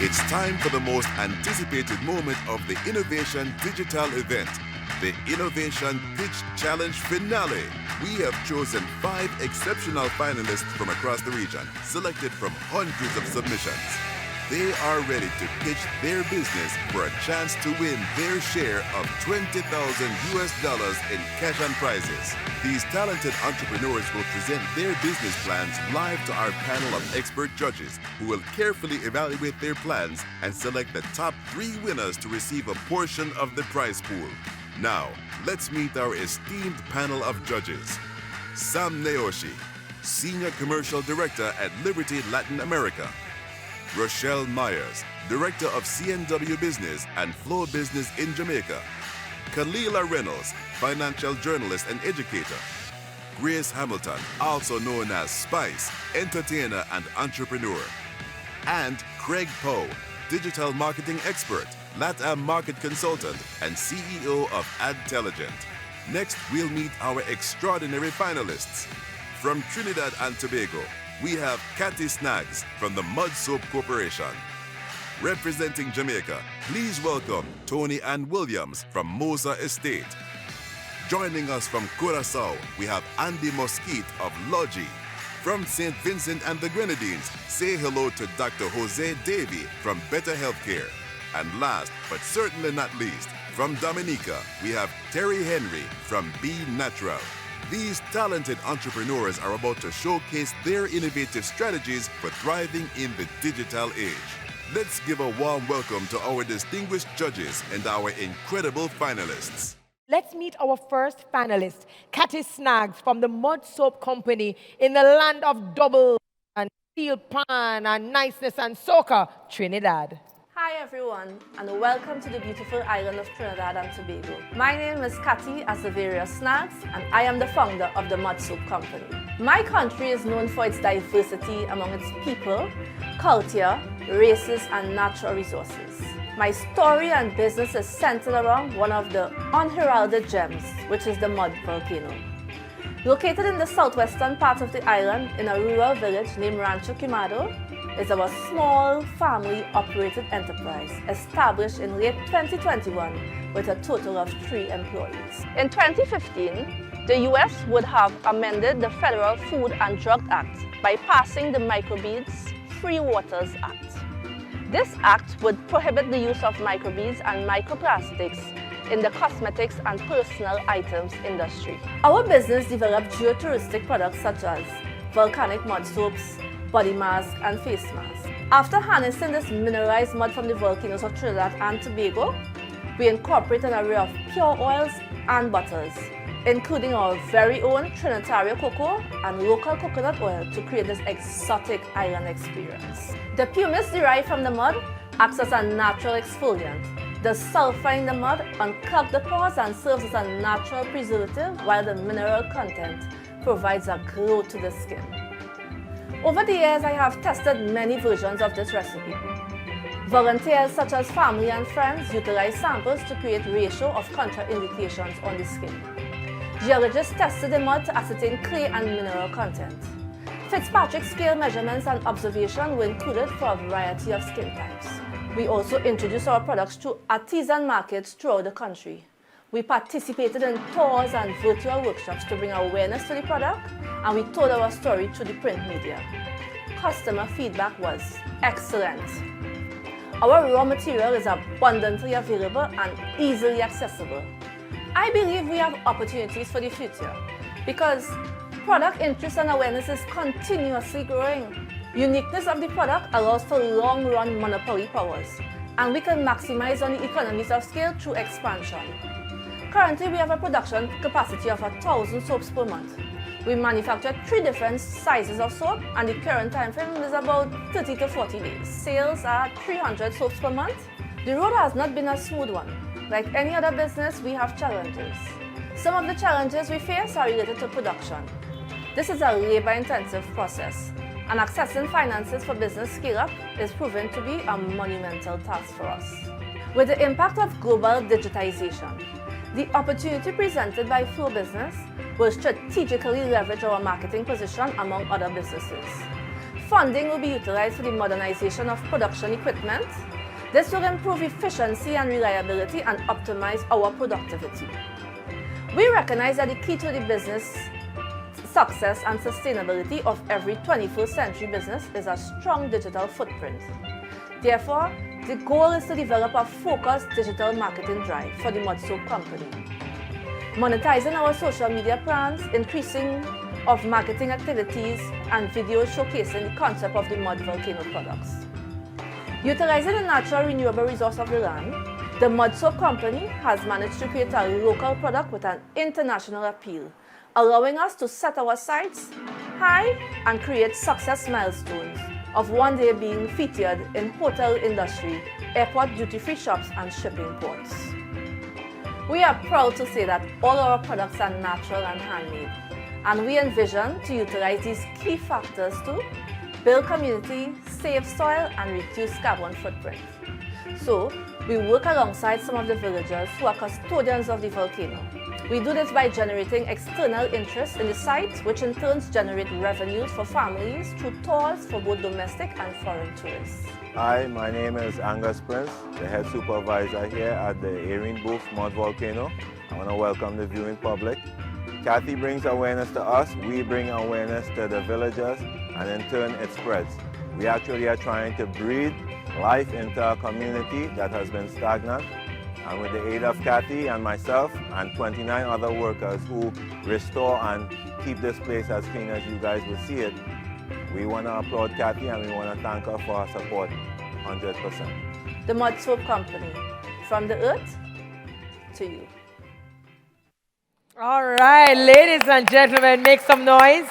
It's time for the most anticipated moment of the Innovation Digital event, the Innovation Pitch Challenge Finale. We have chosen 5 exceptional finalists from across the region, selected from hundreds of submissions. They are ready to pitch their business for a chance to win their share of $20,000 in cash and prizes. These talented entrepreneurs will present their business plans live to our panel of expert judges who will carefully evaluate their plans and select the top 3 winners to receive a portion of the prize pool. Now, let's meet our esteemed panel of judges. Sam Naoshi, Senior Commercial Director at Liberty Latin America. Rochelle Myers, Director of CNW Business and Flow Business in Jamaica. Kalila Reynolds, Financial Journalist and Educator. Grace Hamilton, also known as Spice, Entertainer and Entrepreneur. And Craig Poe, Digital Marketing Expert, LATAM Market Consultant and CEO of Adtelligent. Next, we'll meet our extraordinary finalists. From Trinidad and Tobago, we have Kathy Snaggs from the Mud Soap Corporation. Representing Jamaica, please welcome Tony Ann Williams from Mosa Estate. Joining us from Curaçao, we have Andy Mosquite of Logi. From St. Vincent and the Grenadines, say hello to Dr. Jose Davy from Better Healthcare. And last, but certainly not least, from Dominica, we have Terry Henry from Be Natural. These talented entrepreneurs are about to showcase their innovative strategies for thriving in the digital age. Let's give a warm welcome to our distinguished judges and our incredible finalists. Let's meet our first finalist, Kathy Snaggs from the Mud Soap Company in the land of double and steel pan and niceness and soca, Trinidad. Hi everyone, and welcome to the beautiful island of Trinidad and Tobago. My name is Kathy Asaveria Snaggs, and I am the founder of the Mud Soap Company. My country is known for its diversity among its people, culture, races, and natural resources. My story and business is centered around one of the unheralded gems, which is the mud volcano. Located in the southwestern part of the island in a rural village named Rancho Quemado, is our small family-operated enterprise established in late 2021 with a total of 3 employees. In 2015, the U.S. would have amended the Federal Food and Drug Act by passing the Microbeads Free Waters Act. This act would prohibit the use of microbeads and microplastics in the cosmetics and personal items industry. Our business developed geotouristic products such as volcanic mud soaps, body mask, and face mask. After harnessing this mineralized mud from the volcanoes of Trinidad and Tobago, we incorporate an array of pure oils and butters, including our very own Trinitario cocoa and local coconut oil to create this exotic island experience. The pumice derived from the mud acts as a natural exfoliant. The sulfur in the mud unclogs the pores and serves as a natural preservative, while the mineral content provides a glow to the skin. Over the years, I have tested many versions of this recipe. Volunteers such as family and friends utilize samples to create ratio of contraindications on the skin. Geologists tested the mud to ascertain clay and mineral content. Fitzpatrick scale measurements and observation were included for a variety of skin types. We also introduced our products to artisan markets throughout the country. We participated in tours and virtual workshops to bring awareness to the product, and we told our story through the print media. Customer feedback was excellent. Our raw material is abundantly available and easily accessible. I believe we have opportunities for the future because product interest and awareness is continuously growing. Uniqueness of the product allows for long-run monopoly powers, and we can maximize on the economies of scale through expansion. Currently, we have a production capacity of 1,000 soaps per month. We manufacture 3 different sizes of soap, and the current time frame is about 30 to 40 days. Sales are 300 soaps per month. The road has not been a smooth one. Like any other business, we have challenges. Some of the challenges we face are related to production. This is a labor-intensive process, and accessing finances for business scale-up is proven to be a monumental task for us. With the impact of global digitization, the opportunity presented by Flow Business will strategically leverage our marketing position among other businesses. Funding will be utilized for the modernization of production equipment. This will improve efficiency and reliability and optimize our productivity. We recognize that the key to the business success and sustainability of every 21st century business is a strong digital footprint. Therefore, the goal is to develop a focused digital marketing drive for the Mud Soap Company. Monetizing our social media plans, increasing of marketing activities, and videos showcasing the concept of the mud volcano products. Utilizing the natural renewable resource of the land, the Mud Soap Company has managed to create a local product with an international appeal, allowing us to set our sights high and create success milestones of one day being featured in hotel industry, airport duty-free shops, and shipping ports. We are proud to say that all our products are natural and handmade, and we envision to utilize these key factors to build community, save soil, and reduce carbon footprint. So, we work alongside some of the villagers who are custodians of the volcano. We do this by generating external interest in the site, which in turn generate revenues for families through tours for both domestic and foreign tourists. Hi, my name is Angus Prince, the head supervisor here at the Erin Booth Mud Volcano. I want to welcome the viewing public. Kathy brings awareness to us, we bring awareness to the villagers, and in turn it spreads. We actually are trying to breathe life into a community that has been stagnant. And with the aid of Kathy and myself and 29 other workers who restore and keep this place as clean as you guys will see it, we want to applaud Kathy and we want to thank her for her support 100%. The Mud Soap Company, from the earth to you. All right, ladies and gentlemen, make some noise.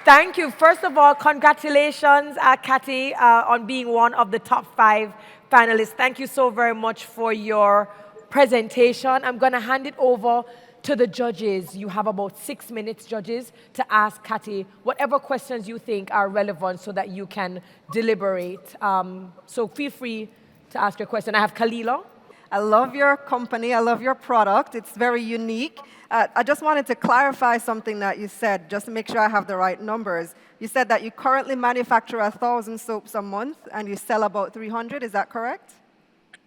Thank you. First of all, congratulations, Kathy, on being one of the top 5 finalists. Thank you so very much for your presentation. I'm going to hand it over to the judges. You have about 6 minutes, judges, to ask Kathy whatever questions you think are relevant so that you can deliberate. So feel free to ask your question. I have Kalila. I love your company. I love your product. It's very unique. I just wanted to clarify something that you said, just to make sure I have the right numbers. You said that you currently manufacture 1,000 soaps a month and you sell about 300. Is that correct?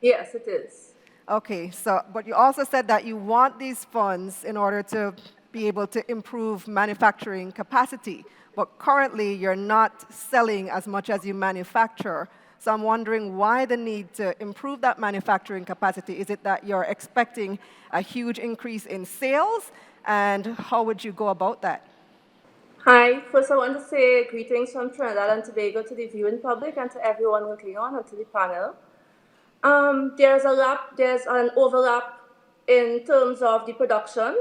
Yes, it is. Okay, but you also said that you want these funds in order to be able to improve manufacturing capacity. But currently, you're not selling as much as you manufacture. So I'm wondering why the need to improve that manufacturing capacity. Is it that you're expecting a huge increase in sales? And how would you go about that? Hi, first I want to say greetings from Trinidad and Tobago to the viewing public and to everyone looking on and to the panel. There's an overlap in terms of the production.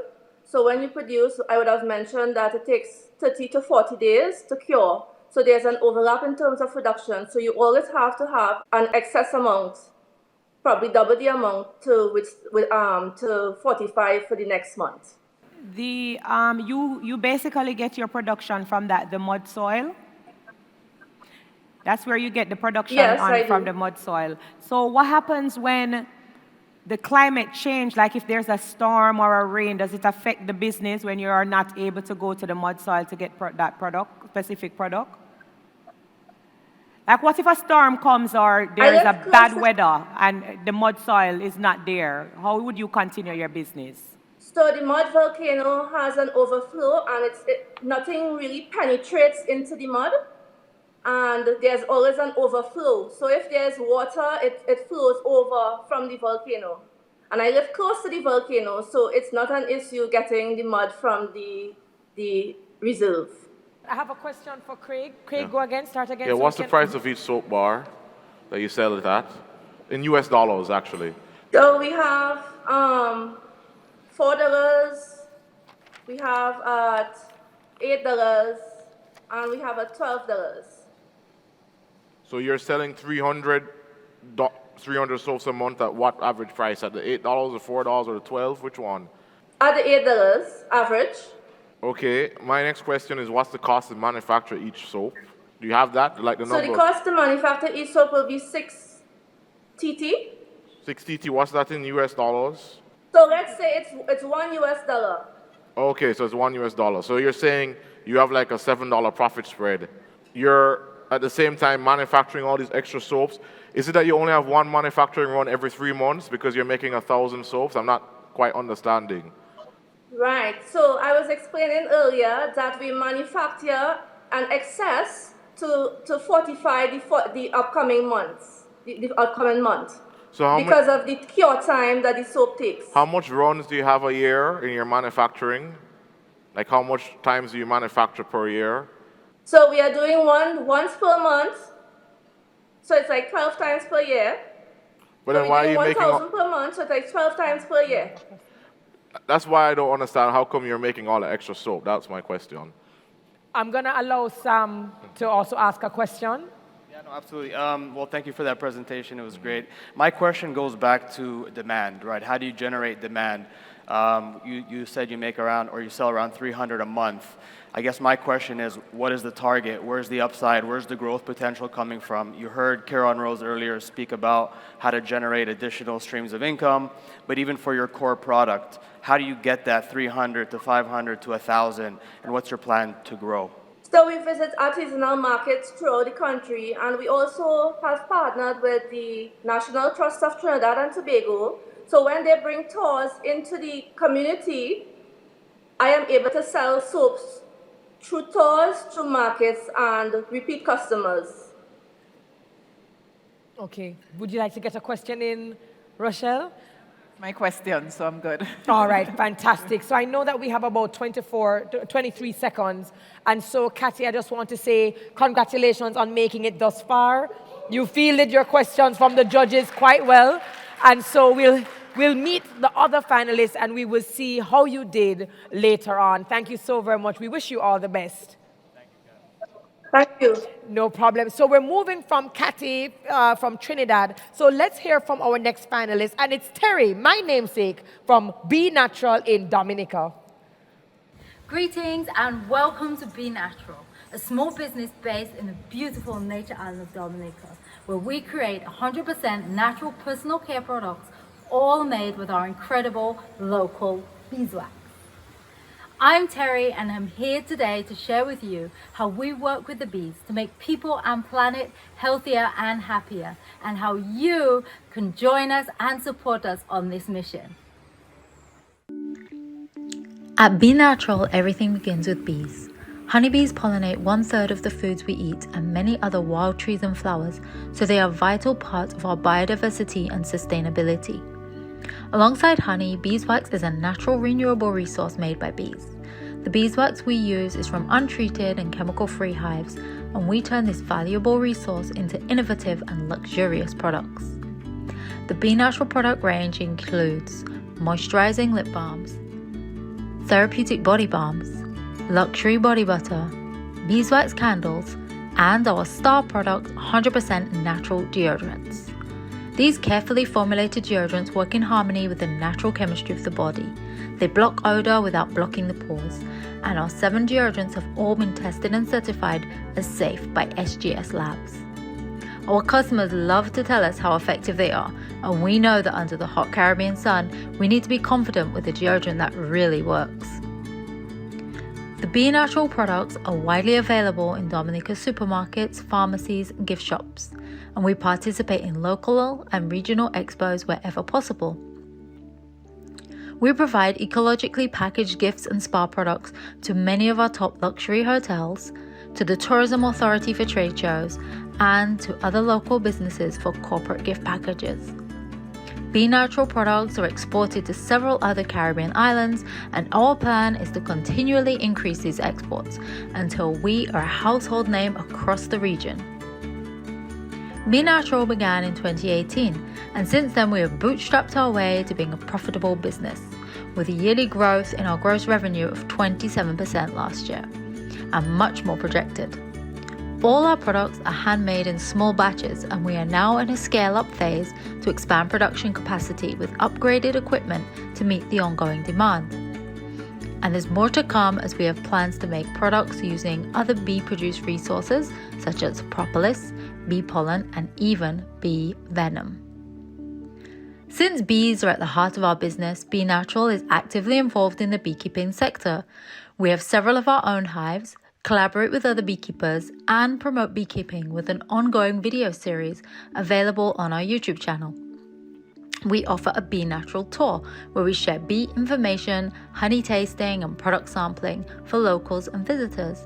So when you produce, I would have mentioned that it takes 30 to 40 days to cure. So there's an overlap in terms of production. So you always have to have an excess amount, probably double the amount to 45 for the next month. You basically get your production from the mud soil. That's where you get the production from the mud soil. So what happens when the climate change, like if there's a storm or a rain, does it affect the business when you are not able to go to the mud soil to get that specific product? Like what if a storm comes or there is a bad weather and the mud soil is not there? How would you continue your business? So the mud volcano has an overflow and nothing really penetrates into the mud. And there's always an overflow. So if there's water, it flows over from the volcano. And I live close to the volcano, so it's not an issue getting the mud from the reserve. I have a question for Craig. Craig, go again, start again. Yeah, what's the price of each soap bar that you sell it at? In US dollars, actually. So we have $4, we have at $8, and we have at $12. So you're selling 300 soaps a month at what average price? At the $8, the $4, or the $12? Which one? At the $8 average. Okay. My next question is, what's the cost to manufacture each soap? Do you have that? Like the number? So the cost to manufacture each soap will be 6 TT. 6 TT. What's that in US dollars? So let's say it's $1. Okay, so it's $1. So you're saying you have like a $7 profit spread. Your at the same time manufacturing all these extra soaps. Is it that you only have one manufacturing run every 3 months because you're making 1,000 soaps? I'm not quite understanding. Right. So I was explaining earlier that we manufacture an excess to fortify the upcoming months, the upcoming month. So because of the cure time that the soap takes. How much runs do you have a year in your manufacturing? Like how much times do you manufacture per year? So we are doing once per month. So it's like 12 times per year. But then why are you making 1,000 per month, so it's like 12 times per year. That's why I don't understand how come you're making all the extra soap. That's my question. I'm going to allow Sam to also ask a question. Yeah, no, absolutely. Well, thank you for that presentation. It was great. My question goes back to demand, right? How do you generate demand? You said you make around, or you sell around 300 a month. I guess my question is, what is the target? Where's the upside? Where's the growth potential coming from? You heard Karen Rose earlier speak about how to generate additional streams of income, but even for your core product, how do you get that 300 to 500 to 1,000, and what's your plan to grow? So we visit artisanal markets throughout the country, and we also have partnered with the National Trust of Trinidad and Tobago. So when they bring tours into the community, I am able to sell soaps through tours, through markets, and repeat customers. Okay. Would you like to get a question in, Rochelle? My question, so I'm good. All right, fantastic. So I know that we have about 23 seconds. And so, Kathy, I just want to say congratulations on making it thus far. You fielded your questions from the judges quite well. And so we'll meet the other finalists and we will see how you did later on. Thank you so very much. We wish you all the best. Thank you. No problem. So we're moving from Kathy from Trinidad. So let's hear from our next finalist. And it's Terry, my namesake, from Be Natural in Dominica. Greetings and welcome to Be Natural, a small business based in the beautiful nature island of Dominica, where we create 100% natural personal care products, all made with our incredible local beeswax. I'm Terry and I'm here today to share with you how we work with the bees to make people and planet healthier and happier, and how you can join us and support us on this mission. At Be Natural, everything begins with bees. Honeybees pollinate 1/3 of the foods we eat and many other wild trees and flowers, so they are a vital part of our biodiversity and sustainability. Alongside honey, beeswax is a natural renewable resource made by bees. The beeswax we use is from untreated and chemical-free hives, and we turn this valuable resource into innovative and luxurious products. The Be Natural product range includes moisturizing lip balms, therapeutic body balms, luxury body butter, beeswax candles, and our star product, 100% natural deodorants. These carefully formulated deodorants work in harmony with the natural chemistry of the body. They block odor without blocking the pores, and our 7 deodorants have all been tested and certified as safe by SGS Labs. Our customers love to tell us how effective they are, and we know that under the hot Caribbean sun, we need to be confident with a deodorant that really works. The Be Natural products are widely available in Dominica's supermarkets, pharmacies, and gift shops, and we participate in local and regional expos wherever possible. We provide ecologically packaged gifts and spa products to many of our top luxury hotels, to the Tourism Authority for trade shows, and to other local businesses for corporate gift packages. Be Natural products are exported to several other Caribbean islands, and our plan is to continually increase these exports until we are a household name across the region. Be Natural began in 2018, and since then we have bootstrapped our way to being a profitable business, with a yearly growth in our gross revenue of 27% last year, and much more projected. All our products are handmade in small batches, and we are now in a scale-up phase to expand production capacity with upgraded equipment to meet the ongoing demand. And there's more to come as we have plans to make products using other bee-produced resources such as propolis, bee pollen, and even bee venom. Since bees are at the heart of our business, Be Natural is actively involved in the beekeeping sector. We have several of our own hives, collaborate with other beekeepers, and promote beekeeping with an ongoing video series available on our YouTube channel. We offer a Bee Natural tour where we share bee information, honey tasting, and product sampling for locals and visitors.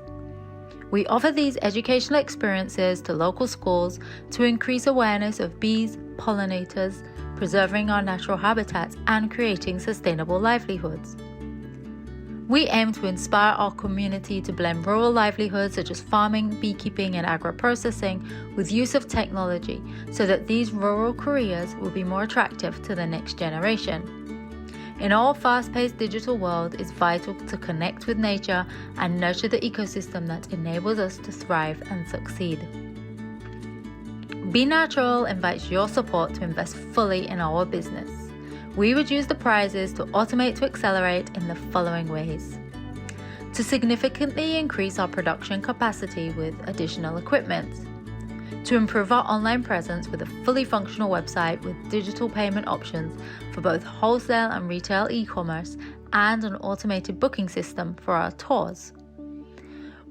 We offer these educational experiences to local schools to increase awareness of bees, pollinators, preserving our natural habitats, and creating sustainable livelihoods. We aim to inspire our community to blend rural livelihoods such as farming, beekeeping, and agro-processing with use of technology so that these rural careers will be more attractive to the next generation. In our fast-paced digital world, it's vital to connect with nature and nurture the ecosystem that enables us to thrive and succeed. Be Natural invites your support to invest fully in our business. We would use the prizes to automate to accelerate in the following ways. To significantly increase our production capacity with additional equipment. To improve our online presence with a fully functional website with digital payment options for both wholesale and retail e-commerce and an automated booking system for our tours.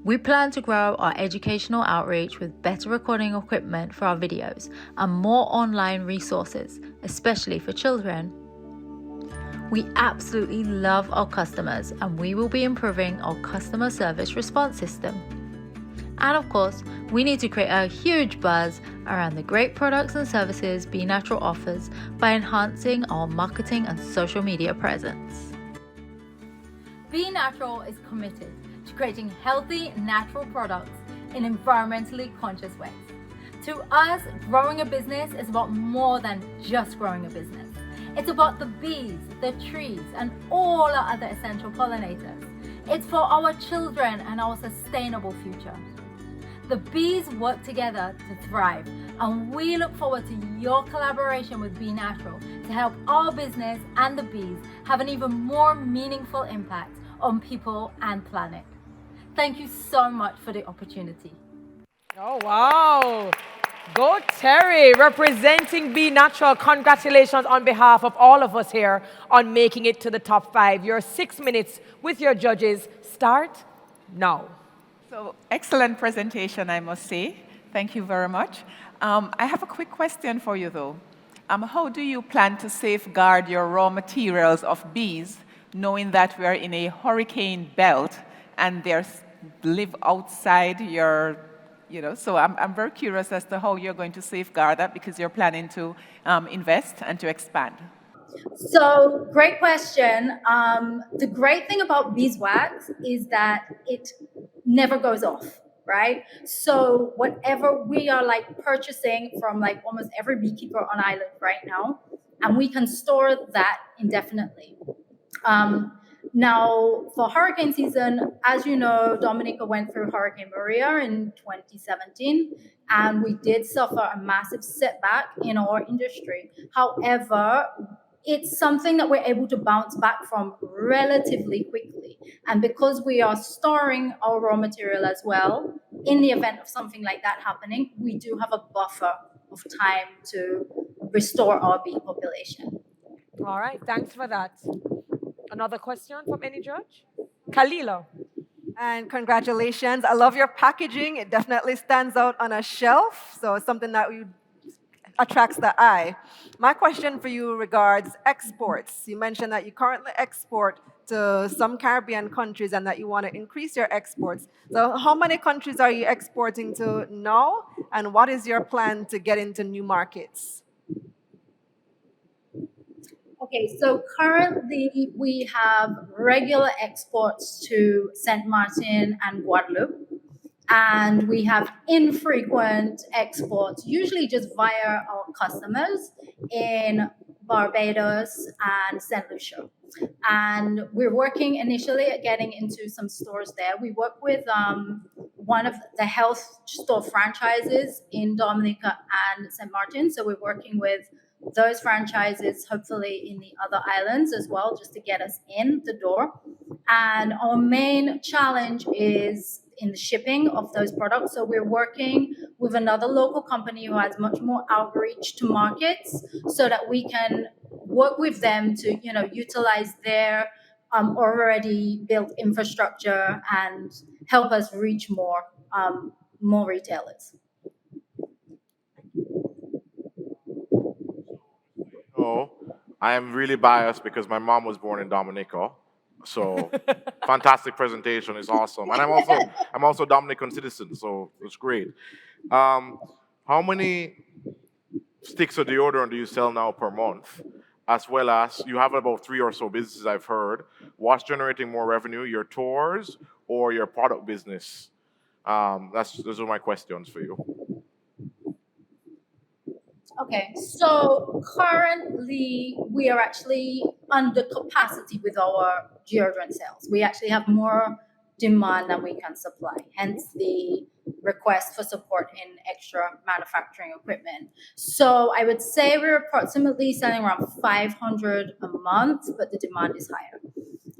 We plan to grow our educational outreach with better recording equipment for our videos and more online resources, especially for children. We absolutely love our customers and we will be improving our customer service response system. And of course, we need to create a huge buzz around the great products and services Be Natural offers by enhancing our marketing and social media presence. Be Natural is committed to creating healthy, natural products in environmentally conscious ways. To us, growing a business is about more than just growing a business. It's about the bees, the trees, and all our other essential pollinators. It's for our children and our sustainable future. The bees work together to thrive, and we look forward to your collaboration with Be Natural to help our business and the bees have an even more meaningful impact on people and planet. Thank you so much for the opportunity. Oh, wow. Go Terry, representing Be Natural. Congratulations on behalf of all of us here on making it to the top 5. Your 6 minutes with your judges start now. So, excellent presentation, I must say. Thank you very much. I have a quick question for you, though. How do you plan to safeguard your raw materials of bees, knowing that we are in a hurricane belt and they live outside your, so I'm very curious as to how you're going to safeguard that because you're planning to invest and to expand. So, great question. The great thing about beeswax is that it never goes off, right? So, whatever we are purchasing from almost every beekeeper on island right now, and we can store that indefinitely. Now, for hurricane season, as you know, Dominica went through Hurricane Maria in 2017, and we did suffer a massive setback in our industry. However, it's something that we're able to bounce back from relatively quickly. And because we are storing our raw material as well, in the event of something like that happening, we do have a buffer of time to restore our bee population. All right, thanks for that. Another question from any judge? Kalila. And congratulations. I love your packaging. It definitely stands out on a shelf, so it's something that attracts the eye. My question for you regards exports. You mentioned that you currently export to some Caribbean countries and that you want to increase your exports. So how many countries are you exporting to now, and what is your plan to get into new markets? Okay, so currently we have regular exports to Saint Martin and Guadeloupe, and we have infrequent exports, usually just via our customers in Barbados and St. Lucia. And we're working initially at getting into some stores there. We work with one of the health store franchises in Dominica and St. Martin, so we're working with those franchises, hopefully in the other islands as well, just to get us in the door. And our main challenge is in the shipping of those products. So we're working with another local company who has much more outreach to markets so that we can work with them to, utilize their already built infrastructure and help us reach more retailers. So I am really biased because my mom was born in Dominica. So fantastic presentation. It's awesome. And I'm also a Dominican citizen, so it's great. How many sticks of deodorant do you sell now per month? As well as you have about 3 or so businesses I've heard. What's generating more revenue, your tours or your product business? Those are my questions for you. Okay, so currently we are actually under capacity with our deodorant sales. We actually have more demand than we can supply, hence the request for support in extra manufacturing equipment. So I would say we're approximately selling around 500 a month, but the demand is higher.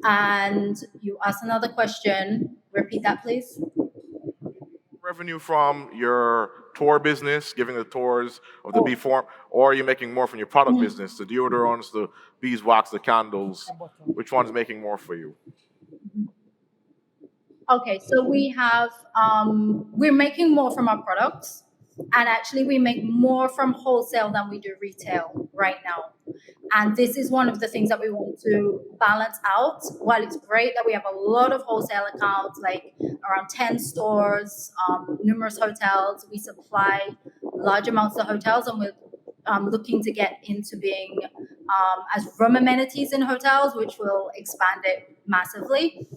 And you asked another question. Repeat that, please. Revenue from your tour business, giving the tours of the bee form, or are you making more from your product business, the deodorants, the beeswax, the candles? Which one's making more for you? Okay, so we have we're making more from our products, and actually we make more from wholesale than we do retail right now. And this is one of the things that we want to balance out. While it's great that we have a lot of wholesale accounts, like around 10 stores, numerous hotels, we supply large amounts of hotels, and we're looking to get into being as room amenities in hotels, which will expand it massively.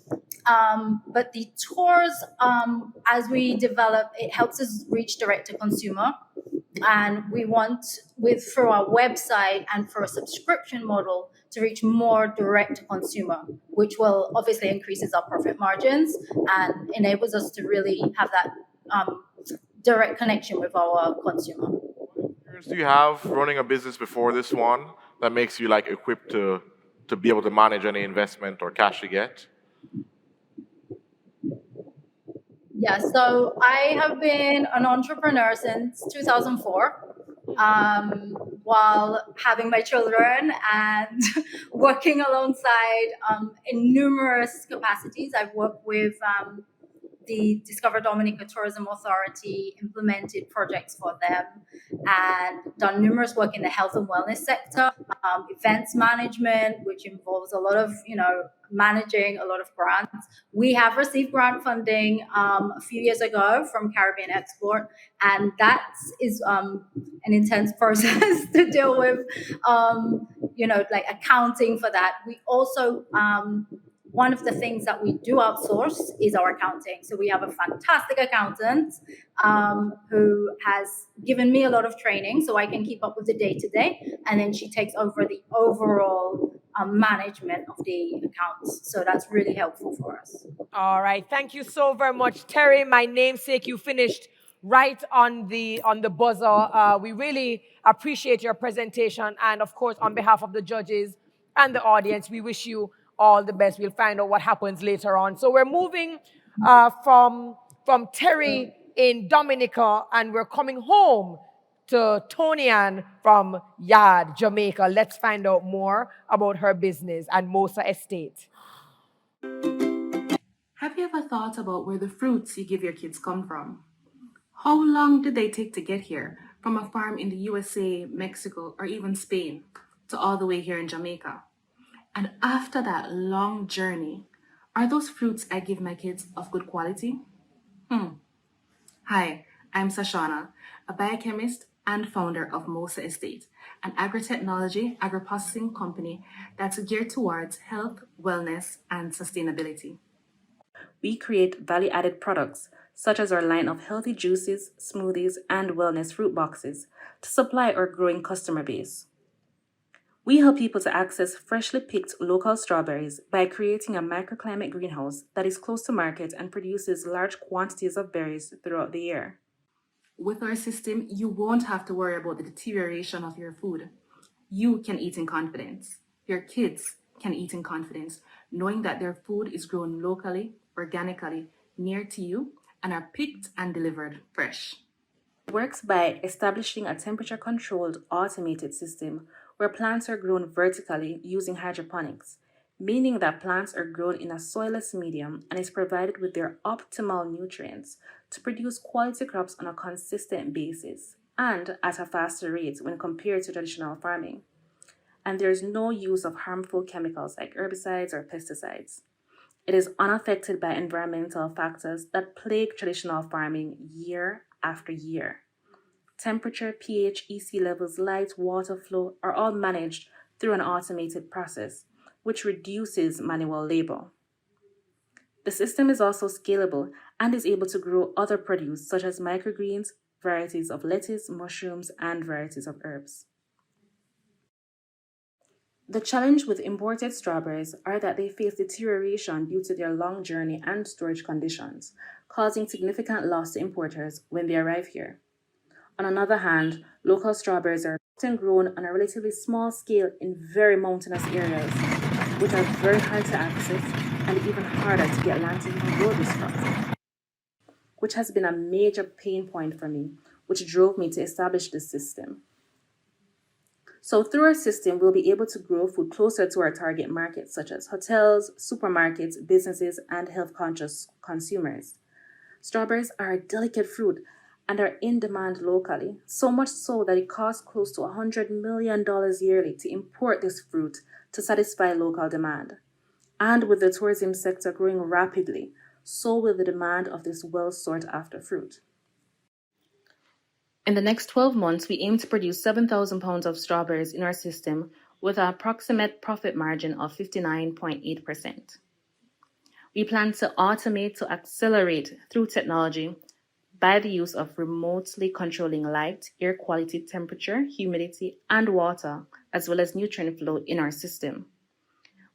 But the tours, as we develop, it helps us reach direct to consumer. And we want, through our website and for a subscription model, to reach more direct to consumer, which will obviously increases our profit margins and enables us to really have that direct connection with our consumer. Do you have running a business before this one that makes you like equipped to be able to manage any investment or cash you get? Yeah, so I have been an entrepreneur since 2004, while having my children and working alongside in numerous capacities. I've worked with the Discover Dominica Tourism Authority, implemented projects for them, and done numerous work in the health and wellness sector, events management, which involves a lot of, managing a lot of grants. We have received grant funding a few years ago from Caribbean Export, and that is an intense process to deal with, like accounting for that. We also one of the things that we do outsource is our accounting. So we have a fantastic accountant who has given me a lot of training so I can keep up with the day-to-day. And then she takes over the overall management of the accounts. So that's really helpful for us. All right. Thank you so very much, Terry, my namesake. You finished right on the buzzer. We really appreciate your presentation. And of course, on behalf of the judges and the audience, we wish you all the best. We'll find out what happens later on. So we're moving from Terry in Dominica, and we're coming home to Tonian from Yard, Jamaica. Let's find out more about her business and Mosa Estate. Have you ever thought about where the fruits you give your kids come from? How long did they take to get here, from a farm in the USA, Mexico, or even Spain, to all the way here in Jamaica? And after that long journey, are those fruits I give my kids of good quality? Hi, I'm Sashana, a biochemist and founder of Mosa Estate, an agri-technology, agri-processing company that's geared towards health, wellness, and sustainability. We create value-added products, such as our line of healthy juices, smoothies, and wellness fruit boxes to supply our growing customer base. We help people to access freshly picked local strawberries by creating a microclimate greenhouse that is close to market and produces large quantities of berries throughout the year. With our system, you won't have to worry about the deterioration of your food. You can eat in confidence. Your kids can eat in confidence, knowing that their food is grown locally, organically, near to you, and are picked and delivered fresh. It works by establishing a temperature-controlled automated system where plants are grown vertically using hydroponics, meaning that plants are grown in a soilless medium and is provided with their optimal nutrients to produce quality crops on a consistent basis and at a faster rate when compared to traditional farming. And there is no use of harmful chemicals like herbicides or pesticides. It is unaffected by environmental factors that plague traditional farming year after year. Temperature, pH, EC levels, light, water flow are all managed through an automated process, which reduces manual labor. The system is also scalable and is able to grow other produce such as microgreens, varieties of lettuce, mushrooms, and varieties of herbs. The challenge with imported strawberries are that they face deterioration due to their long journey and storage conditions, causing significant loss to importers when they arrive here. On another hand, local strawberries are often grown on a relatively small scale in very mountainous areas, which are very hard to access and even harder to get land to even grow this crop, which has been a major pain point for me, which drove me to establish this system. So through our system, we'll be able to grow food closer to our target markets, such as hotels, supermarkets, businesses, and health-conscious consumers. Strawberries are a delicate fruit and are in demand locally, so much so that it costs close to $100 million yearly to import this fruit to satisfy local demand. And with the tourism sector growing rapidly, so will the demand of this well-sought-after fruit. In the next 12 months, we aim to produce 7,000 pounds of strawberries in our system with an approximate profit margin of 59.8%. We plan to automate to accelerate through technology by the use of remotely controlling light, air quality, temperature, humidity, and water, as well as nutrient flow in our system.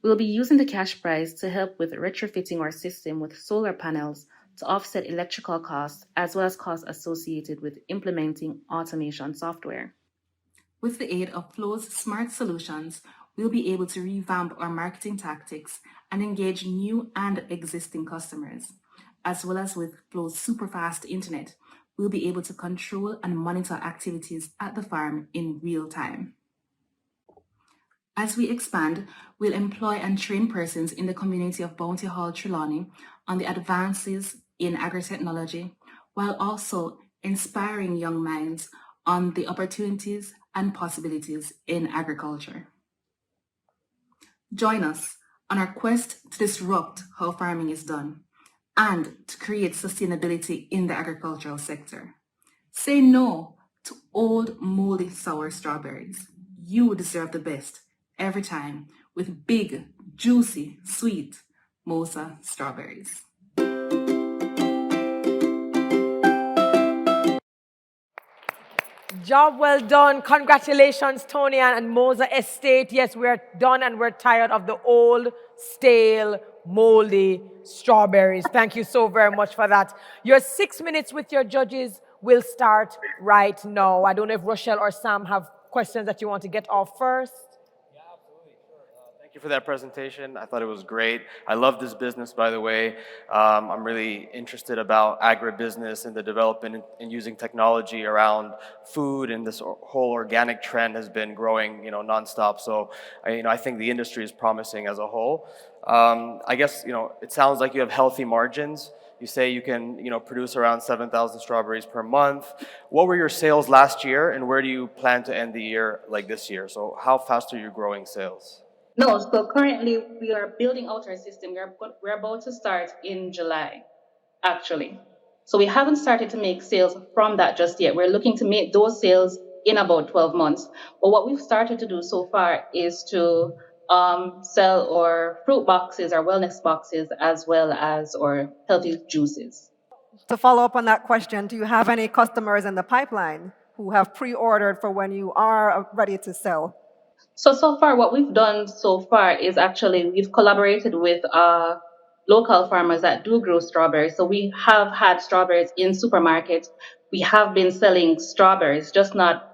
We'll be using the cash prize to help with retrofitting our system with solar panels to offset electrical costs as well as costs associated with implementing automation software. With the aid of Flow's smart solutions, we'll be able to revamp our marketing tactics and engage new and existing customers. As well as with Flow's super-fast internet, we'll be able to control and monitor activities at the farm in real time. As we expand, we'll employ and train persons in the community of Bounty Hall, Trelawney on the advances in agri-technology, while also inspiring young minds on the opportunities and possibilities in agriculture. Join us on our quest to disrupt how farming is done and to create sustainability in the agricultural sector. Say no to old, moldy, sour strawberries. You deserve the best every time with big, juicy, sweet Mosa strawberries. Job well done. Congratulations, Tony and Mosa Estate. Yes, we're done and we're tired of the old, stale, moldy strawberries. Thank you so very much for that. Your 6 minutes with your judges will start right now. I don't know if Rochelle or Sam have questions that you want to get off first. Thank you for that presentation. I thought it was great. I love this business, by the way. I'm really interested about agribusiness and the development and using technology around food, and this whole organic trend has been growing, nonstop. So, I think the industry is promising as a whole. I guess, it sounds like you have healthy margins. You say you can, produce around 7,000 strawberries per month. What were your sales last year, and where do you plan to end the year like this year? So, how fast are you growing sales? No, so currently we are building out our system. We're about to start in July, actually. So we haven't started to make sales from that just yet. We're looking to make those sales in about 12 months. But what we've started to do so far is to sell our fruit boxes, our wellness boxes, as well as our healthy juices. To follow up on that question, do you have any customers in the pipeline who have pre-ordered for when you are ready to sell? So far, what we've done so far is actually we've collaborated with local farmers that do grow strawberries. So we have had strawberries in supermarkets. We have been selling strawberries, just not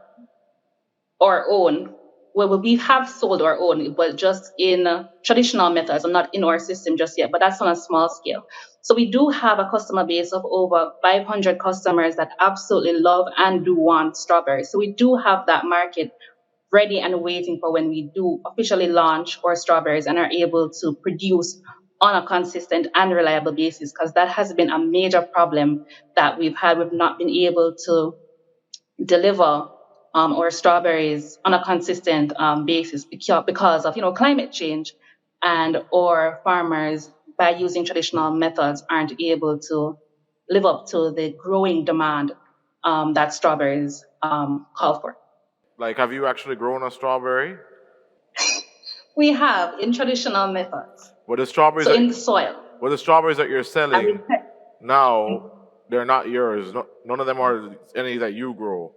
our own. Well, we have sold our own, but just in traditional methods and not in our system just yet, but that's on a small scale. So we do have a customer base of over 500 customers that absolutely love and do want strawberries. So we do have that market ready and waiting for when we do officially launch our strawberries and are able to produce on a consistent and reliable basis, because that has been a major problem that we've had. We've not been able to deliver our strawberries on a consistent basis because of climate change, and or farmers, by using traditional methods, aren't able to live up to the growing demand that strawberries call for. Like, have you actually grown a strawberry? We have in traditional methods. Well, the strawberries So in the soil. Well, the strawberries that you're selling now, they're not yours. None of them are any that you grow.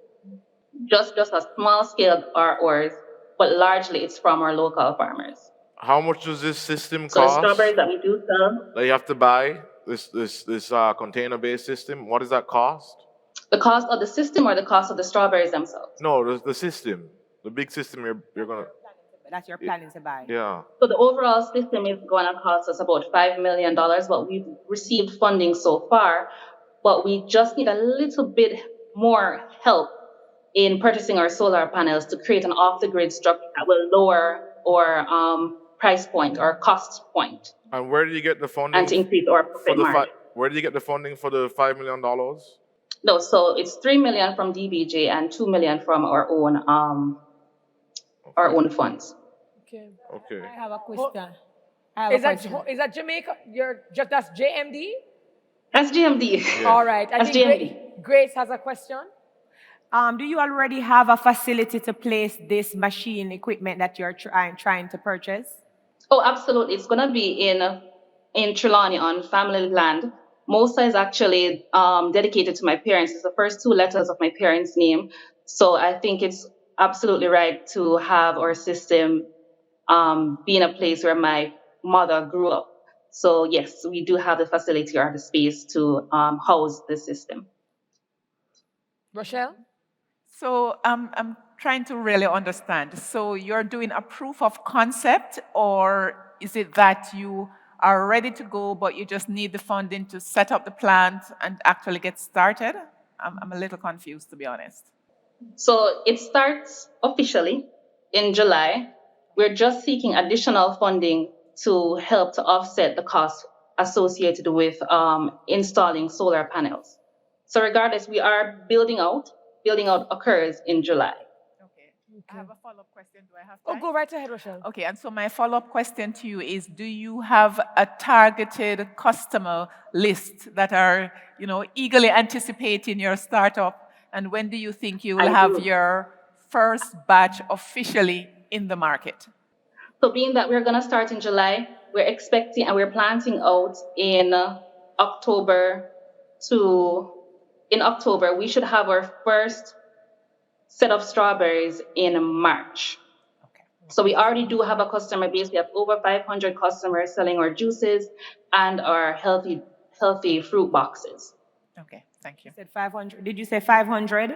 Just a small scale are ours, but largely it's from our local farmers. How much does this system So the cost? strawberries that we do sell, That you have to buy this container-based system. What does that cost? the cost of the system or the cost of the strawberries themselves? No, the system, the big system you're gonna. That's your planning to buy. Yeah. So the overall system is going to cost us about $5 million, but we've received funding so far, but we just need a little bit more help in purchasing our solar panels to create an off-the-grid structure that will lower our price point or cost point. And where do you get the funding? And to increase our profit margin. Where do you get the funding for the $5 million? No, so it's $3 million from DBJ and $2 million from our own funds. Okay. Okay. I have a question. Is that Jamaica? That's JMD? That's GMD. Yeah. All right. I That's think GMD. Grace has a question. Do you already have a facility to place this machine equipment that you're trying to purchase? Oh, absolutely. It's going to be in Trelawney on family land. Mosa is actually dedicated to my parents. It's the first two letters of my parents' name. So I think it's absolutely right to have our system be in a place where my mother grew up. So yes, we do have the facility or the space to house the system. Rochelle? So I'm trying to really understand. So you're doing a proof of concept, or is it that you are ready to go, but you just need the funding to set up the plant and actually get started? I'm a little confused, to be honest. So it starts officially in July. We're just seeking additional funding to help to offset the costs associated with installing solar panels. So regardless, we are building out. Building out occurs in July. Okay. I have a follow-up question. Do I have Oh, time? go right ahead, Rochelle. Okay, and so my follow-up question to you is, do you have a targeted customer list that are, eagerly anticipating your startup? And when do you think you will have your first batch officially in the market? So being that we're going to start in July, we're expecting and we're planting out in October. In October, we should have our first set of strawberries in March. Okay. So we already do have a customer base. We have over 500 customers selling our juices and our healthy fruit boxes. Okay, thank you. You said 500. Did you say 500?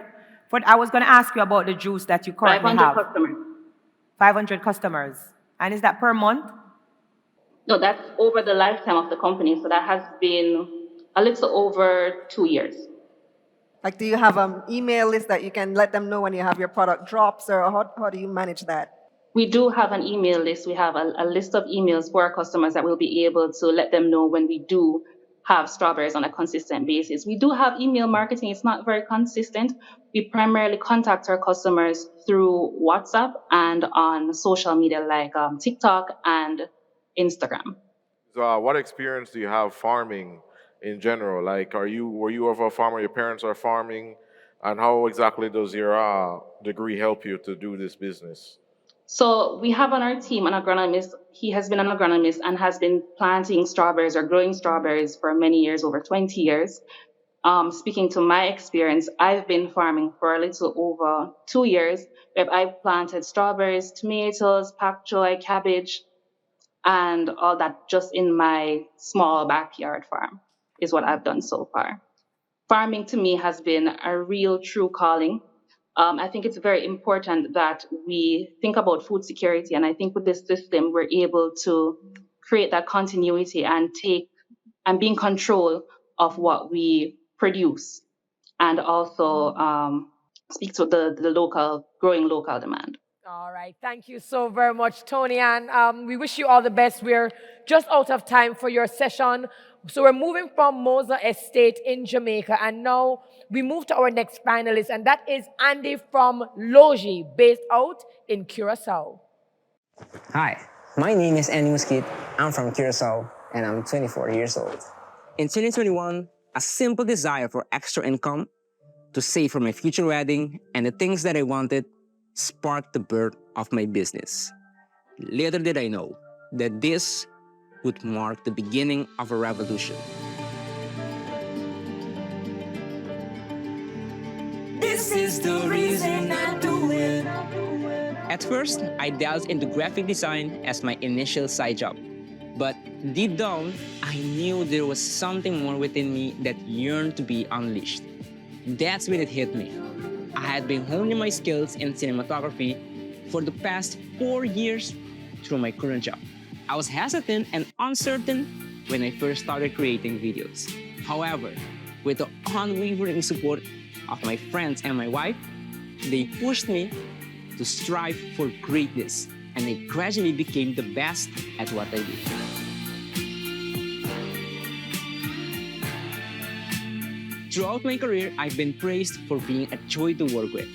But I was going to ask you about the juice that you currently 500 have. customers. 500 customers. And is that per month? No, that's over the lifetime of the company. So that has been a little over 2 years. Like, do you have an email list that you can let them know when you have your product drops, or how do you manage that? We do have an email list. We have a list of emails for our customers that will be able to let them know when we do have strawberries on a consistent basis. We do have email marketing. It's not very consistent. We primarily contact our customers through WhatsApp and on social media like TikTok and Instagram. So, what experience do you have farming in general? Like, were you of a farmer? Your parents are farming, and how exactly does your degree help you to do this business? So we have on our team an agronomist. He has been an agronomist and has been planting strawberries or growing strawberries for many years, over 20 years. Speaking to my experience, I've been farming for a little over 2 years. I've planted strawberries, tomatoes, pak choy, cabbage, and all that just in my small backyard farm is what I've done so far. Farming to me has been a real true calling. I think it's very important that we think about food security. And I think with this system, we're able to create that continuity and be in control of what we produce, and also speak to the growing local demand. All right. Thank you so very much, Tony. And we wish you all the best. We're just out of time for your session. So we're moving from Mosa Estate in Jamaica. And now we move to our next finalist, and that is Andy from Logi, based out in Curacao. Hi, my name is Andy Mosquit. I'm from Curacao, and I'm 24 years old. In 2021, a simple desire for extra income, to save for my future wedding, and the things that I wanted sparked the birth of my business. Little did I know that this would mark the beginning of a revolution. This is the reason I do it. At first, I delved into graphic design as my initial side job. But deep down, I knew there was something more within me that yearned to be unleashed. That's when it hit me. I had been honing my skills in cinematography for the past 4 years through my current job. I was hesitant and uncertain when I first started creating videos. However, with the unwavering support of my friends and my wife, they pushed me to strive for greatness, and I gradually became the best at what I do. Throughout my career, I've been praised for being a joy to work with,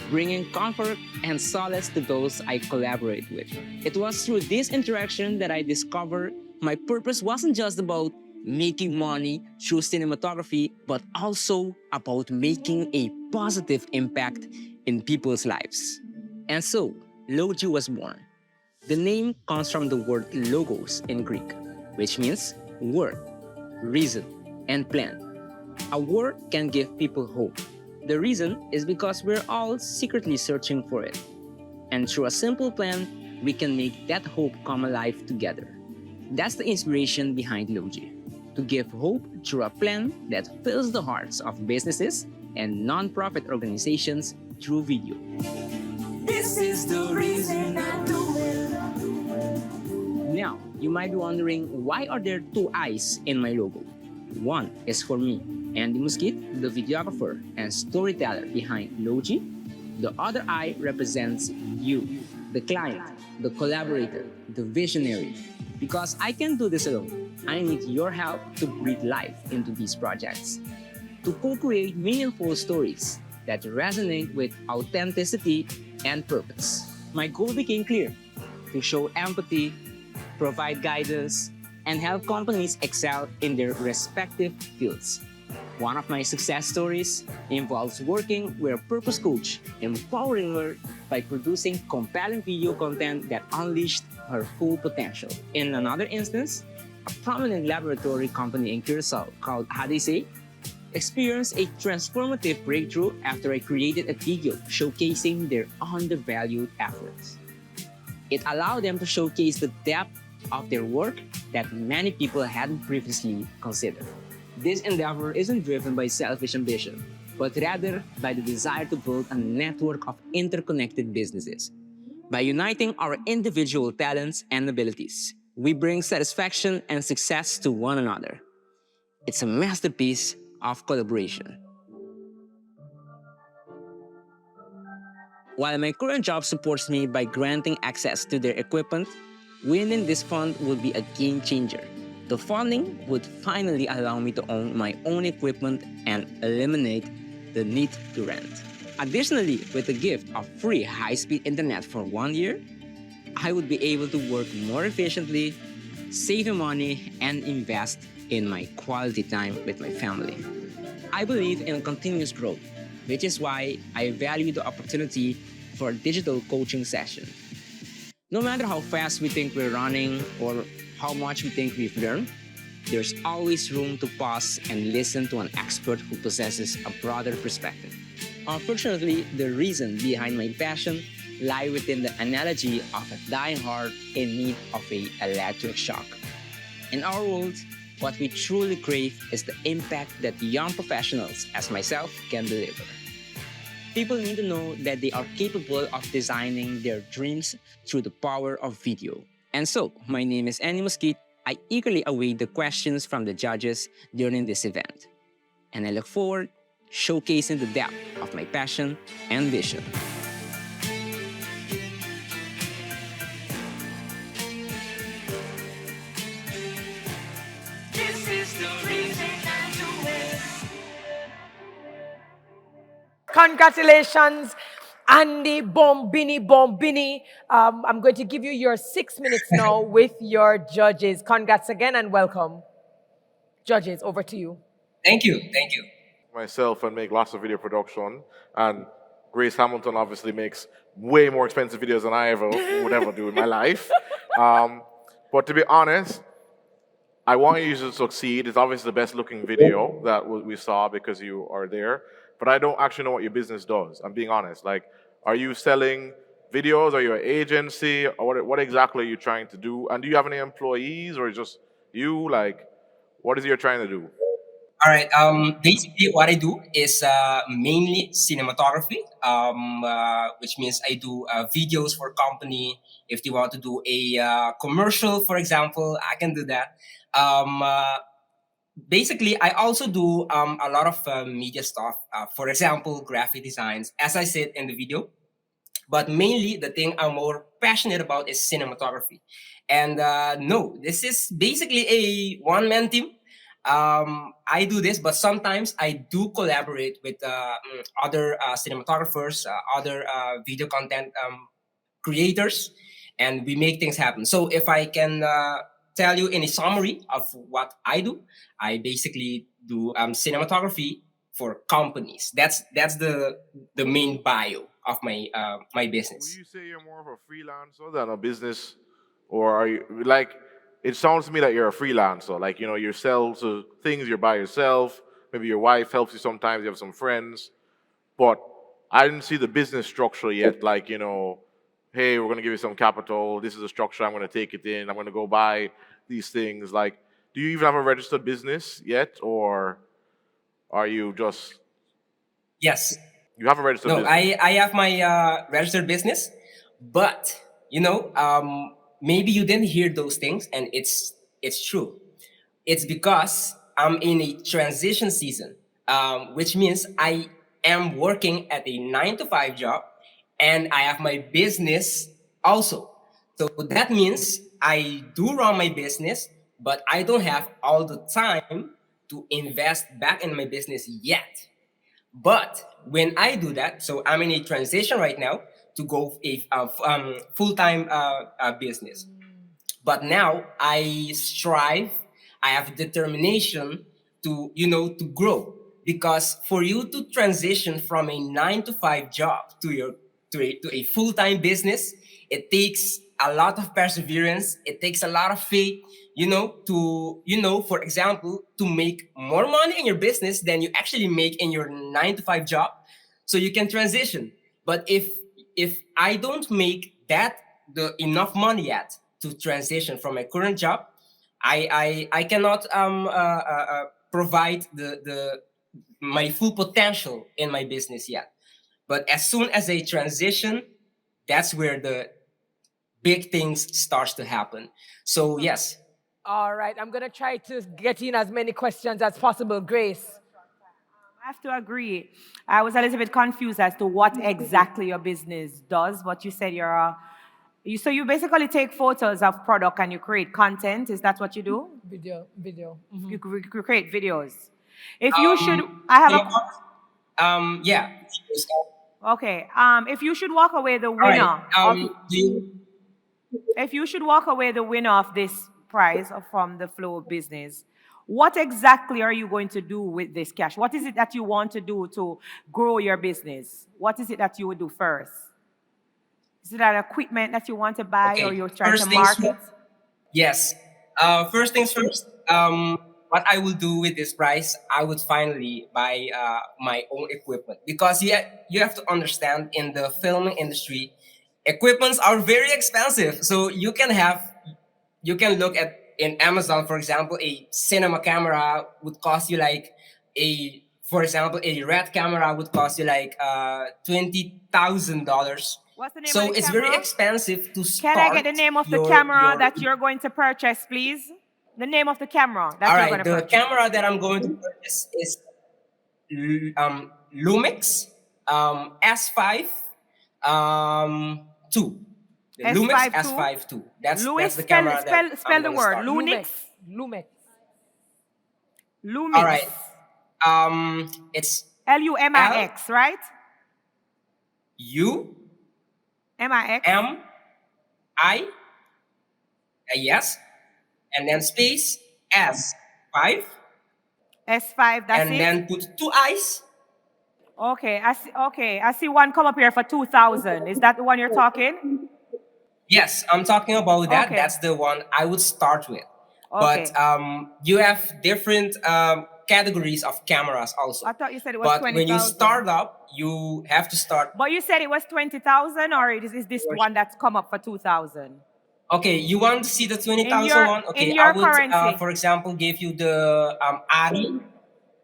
bringing comfort and solace to those I collaborate with. It was through this interaction that I discovered my purpose wasn't just about making money through cinematography, but also about making a positive impact in people's lives. And so, Logi was born. The name comes from the word logos in Greek, which means word, reason, and plan. A word can give people hope. The reason is because we're all secretly searching for it. And through a simple plan, we can make that hope come alive together. That's the inspiration behind Logi, to give hope through a plan that fills the hearts of businesses and non-profit organizations through video. This is the reason I do it. Now, you might be wondering, why are there 2 eyes in my logo? One is for me, Andy Mosquit, the videographer and storyteller behind Logi. The other eye represents you, the client, the collaborator, the visionary. Because I can't do this alone, I need your help to breathe life into these projects, to co-create meaningful stories that resonate with authenticity and purpose. My goal became clear: to show empathy, provide guidance, and help companies excel in their respective fields. One of my success stories involves working with a purpose coach, empowering her by producing compelling video content that unleashed her full potential. In another instance, a prominent laboratory company in Curacao called Hadisei experienced a transformative breakthrough after I created a video showcasing their undervalued efforts. It allowed them to showcase the depth of their work that many people hadn't previously considered. This endeavor isn't driven by selfish ambition, but rather by the desire to build a network of interconnected businesses. By uniting our individual talents and abilities, we bring satisfaction and success to one another. It's a masterpiece of collaboration. While my current job supports me by granting access to their equipment, winning this fund would be a game changer. The funding would finally allow me to own my own equipment and eliminate the need to rent. Additionally, with the gift of free high-speed internet for 1 year, I would be able to work more efficiently, save money, and invest in my quality time with my family. I believe in continuous growth, which is why I value the opportunity for a digital coaching session. No matter how fast we think we're running or how much we think we've learned, there's always room to pause and listen to an expert who possesses a broader perspective. Unfortunately, the reason behind my passion lies within the analogy of a dying heart in need of an electric shock. In our world, what we truly crave is the impact that young professionals, as myself, can deliver. People need to know that they are capable of designing their dreams through the power of video. And so, my name is Annie Mosquit. I eagerly await the questions from the judges during this event. And I look forward to showcasing the depth of my passion and vision. Congratulations, Andy Bombini. I'm going to give you your 6 minutes now with your judges. Congrats again and welcome. Judges, over to you. Thank you. Thank you. Myself and make lots of video production. And Grace Hamilton obviously makes way more expensive videos than I ever would ever do in my life. But to be honest, I want you to succeed. It's obviously the best looking video that we saw because you are there. But I don't actually know what your business does. I'm being honest. Like, are you selling videos? Are you an agency? Or what exactly are you trying to do? And do you have any employees or just you? Like, what is it you're trying to do? All right. Basically, what I do is mainly cinematography, which means I do videos for company. If they want to do a commercial, for example, I can do that. Basically, I also do a lot of media stuff. For example, graphic designs, as I said in the video. But mainly, the thing I'm more passionate about is cinematography. And no, this is basically a one-man team. I do this, but sometimes I do collaborate with other cinematographers, other video content creators, and we make things happen. So if I can tell you in a summary of what I do, I basically do cinematography for companies. That's the main bio of my my business. Would you say you're more of a freelancer than a business, or are you like? It sounds to me like you're a freelancer. Like, you know, you sell to things, you're by yourself. Maybe your wife helps you sometimes, you have some friends. But I didn't see the business structure yet. Like, you know, hey, we're going to give you some capital. This is a structure. I'm going to take it in. I'm going to go buy these things. Like, do you even have a registered business yet? Or are you just... Yes. You have a registered business? No, I have my registered business. But, you know, maybe you didn't hear those things, and it's true. It's because I'm in a transition season, which means I am working at a 9-to-5 job, and I have my business also. So that means I do run my business, but I don't have all the time to invest back in my business yet. But when I do that, so I'm in a transition right now to go a full-time business. But now I strive, I have determination to, you know, to grow. Because for you to transition from a 9-to-5 job to a full-time business, it takes a lot of perseverance. It takes a lot of faith, you know, to, you know, for example, to make more money in your business than you actually make in your 9-to-5 job, so you can transition. But if I don't make that the enough money yet to transition from my current job, I cannot provide the my full potential in my business yet. But as soon as I transition, that's where the big things starts to happen. So yes. All right, I'm going to try to get in as many questions as possible. Grace. I have to agree. I was a little bit confused as to what exactly your business does, but you said so you basically take photos of product and you create content. Is that what you do? Video. Mm-hmm. You create videos. If you should, I have yeah. Okay. If you should walk away the winner, if you should walk away the winner of this prize from the Flow business, what exactly are you going to do with this cash? What is it that you want to do to grow your business? What is it that you would do first? Is it that equipment that you want to buy, or you're trying to market? Yes. First things first. What I will do with this prize, I would finally buy my own equipment, because you have to understand, in the filming industry, equipments are very expensive. So you can look at in Amazon, for example, a cinema camera would cost you like for example, a red camera would cost you like $20,000. What's the name so of the it's camera? very expensive to start. Can I get the name of the camera that you're going to purchase, please? The name of the camera that you're going to purchase. The camera that I'm going to purchase is Lumix S5 2. The Lumix S5 II. That's the camera that spell the word. Lumix. All right. It's Lumix, right? U M-I-X. M-I, yes, and then space S5. S5, that's and it? then put 2 I's. Okay, I see one come up here for 2,000. Is that the one you're talking? Yes, I'm talking about that. Okay. That's the one I would start with. Okay. But you have different categories of cameras also. I thought you said it was But 20,000. when you start up, you have to start. But you said it was 20,000, or is this one that's come up for 2,000? Okay, you want to see the 20,000 one? Okay, in your I would, currency. for example, give you the ARI.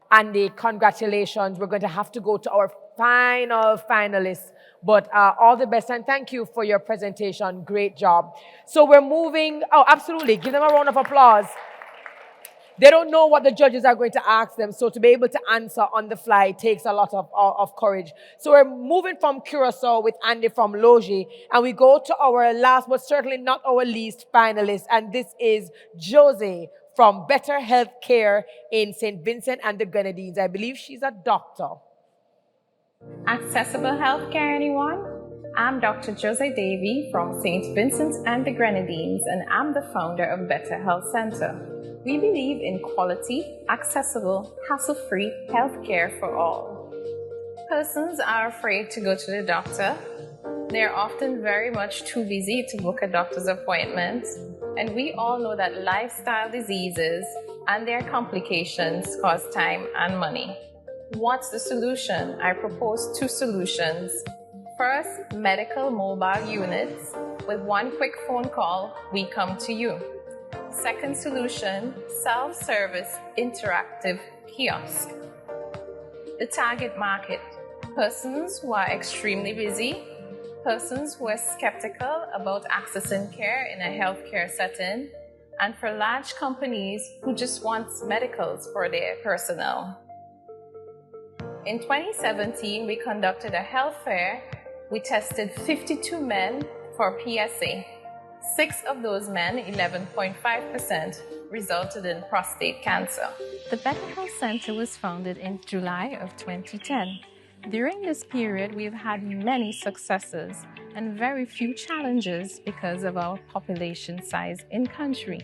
Andy, congratulations. We're going to have to go to our final finalists. But all the best and thank you for your presentation. Great job. So we're moving. Oh, absolutely. Give them a round of applause. They don't know what the judges are going to ask them, so to be able to answer on the fly takes a lot of courage. So we're moving from Curacao with Andy from Logi, and we go to our last, but certainly not our least finalist, and this is Josie from Better Healthcare in St. Vincent and the Grenadines. I believe she's a doctor. Accessible healthcare, anyone? I'm Dr. Jose Davy from St. Vincent and the Grenadines, and I'm the founder of Better Health Center. We believe in quality, accessible, hassle-free healthcare for all. Persons are afraid to go to the doctor. They're often very much too busy to book a doctor's appointment, and we all know that lifestyle diseases and their complications cost time and money. What's the solution? I propose 2 solutions. First, medical mobile units. With one quick phone call, we come to you. Second solution, self-service interactive kiosk. The target market, persons who are extremely busy, persons who are skeptical about accessing care in a healthcare setting, and for large companies who just want medicals for their personnel. In 2017, we conducted a health fair. We tested 52 men for PSA. 6 of those men, 11.5%, resulted in prostate cancer. The Better Health Center was founded in July of 2010. During this period, we've had many successes and very few challenges because of our population size in country.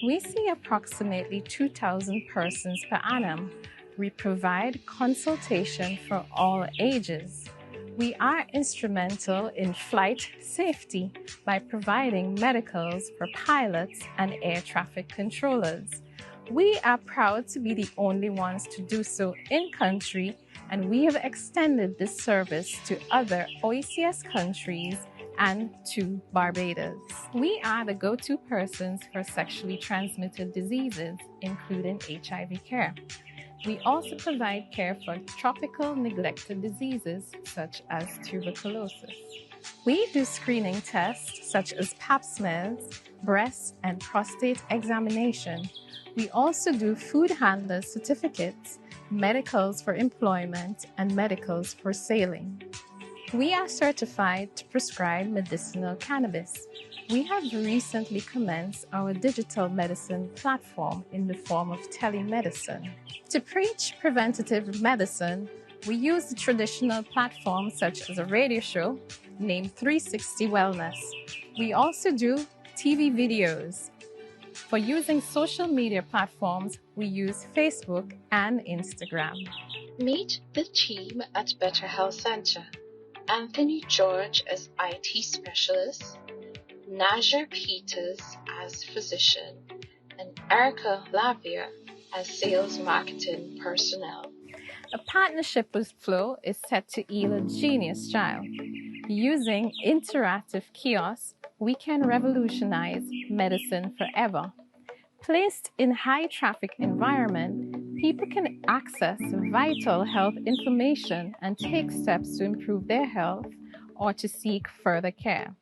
We see approximately 2,000 persons per annum. We provide consultation for all ages. We are instrumental in flight safety by providing medicals for pilots and air traffic controllers. We are proud to be the only ones to do so in country, and we have extended this service to other OECS countries and to Barbados. We are the go-to persons for sexually transmitted diseases, including HIV care. We also provide care for tropical neglected diseases such as tuberculosis. We do screening tests such as pap smears, breast and prostate examination. We also do food handler certificates, medicals for employment, and medicals for sailing. We are certified to prescribe medicinal cannabis. We have recently commenced our digital medicine platform in the form of telemedicine. To preach preventative medicine, we use the traditional platforms such as a radio show named 360 Wellness. We also do TV videos. For using social media platforms, we use Facebook and Instagram. Meet the team at Better Health Center. Anthony George as IT specialist, Najer Peters as physician, and Erica Lavia as sales marketing personnel. A partnership with Flow is set to yield a genius child. Using interactive kiosks, we can revolutionize medicine forever. Placed in high-traffic environment, people can access vital health information and take steps to improve their health or to seek further care.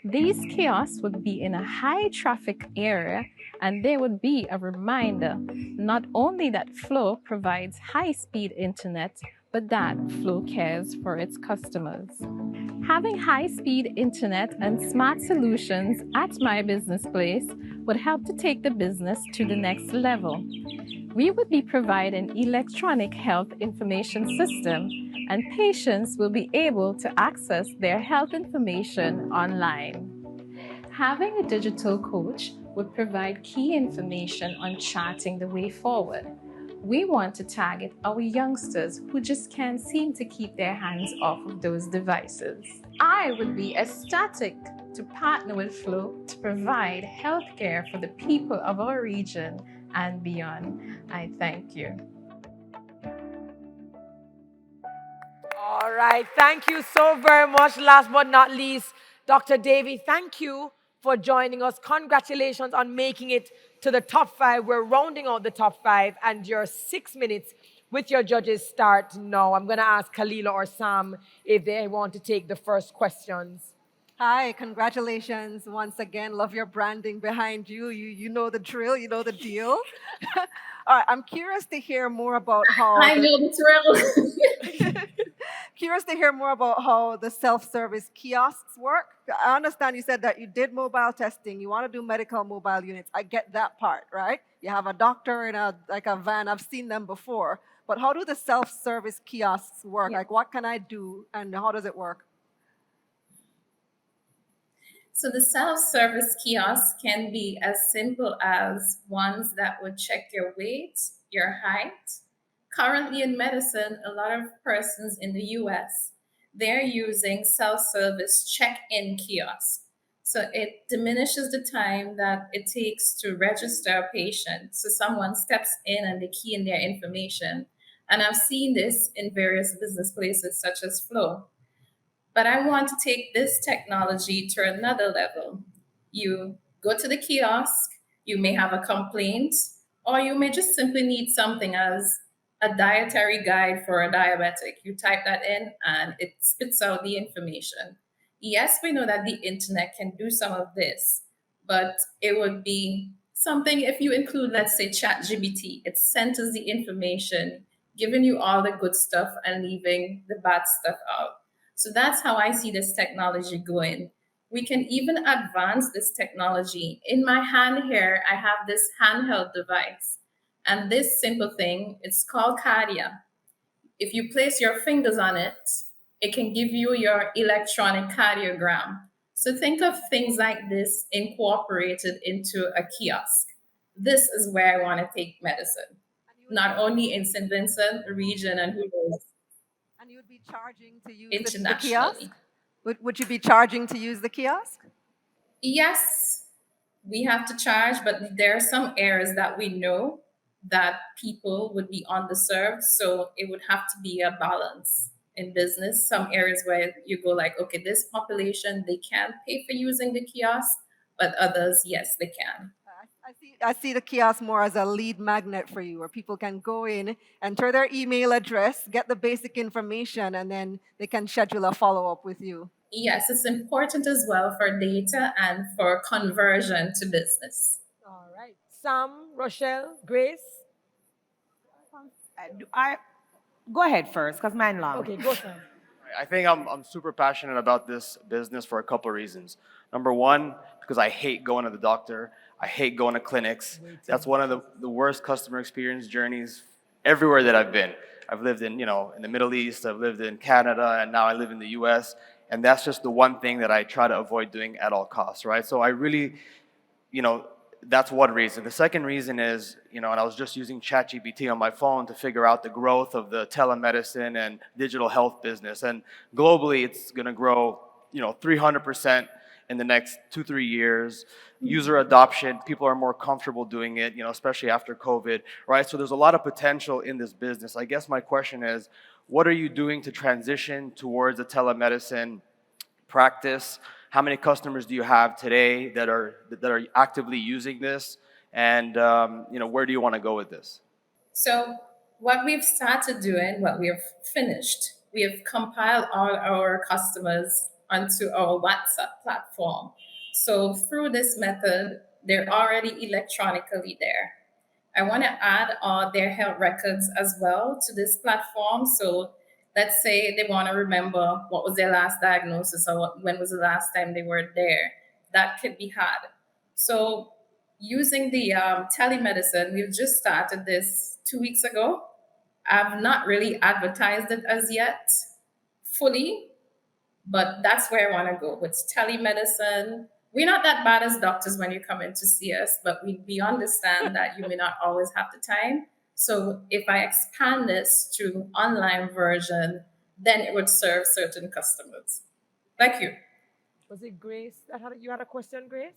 These kiosks would be in a high-traffic area, and there would be a reminder not only that Flow provides high-speed internet, but that Flow cares for its customers. Having high-speed internet and smart solutions at my business place would help to take the business to the next level. We would be providing electronic health information system and patients will be able to access their health information online. Having a digital coach would provide key information on charting the way forward. We want to target our youngsters who just can't seem to keep their hands off of those devices. I would be ecstatic to partner with Flow to provide healthcare for the people of our region and beyond. I thank you. All right. Thank you so very much. Last but not least, Dr. Davy, thank you for joining us. Congratulations on making it to the top 5. We're rounding out the top 5, and your 6 minutes with your judges start now. I'm going to ask Kalila or Sam if they want to take the first questions. Hi, congratulations once again. Love your branding behind you. You know the drill, you know the deal. All right, I'm curious to hear more about how I know the drill. curious to hear more about how the self-service kiosks work. I understand you said that you did mobile testing. You want to do medical mobile units. I get that part, right? You have a doctor in a van. I've seen them before. But how do the self-service kiosks work? Like, what can I do, and how does it work? So the self-service kiosk can be as simple as ones that would check your weight, your height. Currently in medicine, a lot of persons in the US, they're using self-service check-in kiosks. So it diminishes the time that it takes to register a patient. So someone steps in and they key in their information. And I've seen this in various business places such as Flow. But I want to take this technology to another level. You go to the kiosk, you may have a complaint, or you may just simply need something as a dietary guide for a diabetic. You type that in and it spits out the information. Yes, we know that the internet can do some of this, but it would be something if you include, let's say, ChatGPT, it centers the information, giving you all the good stuff and leaving the bad stuff out. So that's how I see this technology going. We can even advance this technology. In my hand here, I have this handheld device. And this simple thing, it's called Cardia. If you place your fingers on it, it can give you your electronic cardiogram. So think of things like this incorporated into a kiosk. This is where I want to take medicine, not only in St. Vincent region and who knows. And you would be charging to use the Internationally. kiosk? Would you be charging to use the kiosk? Yes, we have to charge, but there are some areas that we know that people would be underserved. So it would have to be a balance in business. Some areas where you go like, okay, this population, they can't pay for using the kiosk, but others, yes, they can. I see the kiosk more as a lead magnet for you, where people can go in, enter their email address, get the basic information, and then they can schedule a follow-up with you. Yes, it's important as well for data and for conversion to business. All right. Sam, Rochelle, Grace? Go ahead first, because mine long. Okay, go, Sam. I think I'm super passionate about this business for a couple of reasons. Number one, because I hate going to the doctor. I hate going to clinics. That's one of the worst customer experience journeys everywhere that I've been. I've lived in the Middle East, I've lived in Canada, and now I live in the US. And that's just the one thing that I try to avoid doing at all costs, right? So I really, that's one reason. The second reason is, and I was just using ChatGPT on my phone to figure out the growth of the telemedicine and digital health business. And globally, it's going to grow, 300% in the next 2-3 years. User adoption, people are more comfortable doing it, especially after COVID, right? So there's a lot of potential in this business. I guess my question is, what are you doing to transition towards a telemedicine practice? How many customers do you have today that are actively using this? And where do you want to go with this? So what we've started doing, what we have finished, we have compiled all our customers onto our WhatsApp platform. So through this method, they're already electronically there. I want to add their health records as well to this platform. So let's say they want to remember what was their last diagnosis or when was the last time they were there. That could be had. So using the telemedicine, we've just started this 2 weeks ago. I've not really advertised it as yet fully, but that's where I want to go with telemedicine. We're not that bad as doctors when you come in to see us, but we understand that you may not always have the time. So if I expand this to online version, then it would serve certain customers. Like you. Was it Grace you had a question, Grace?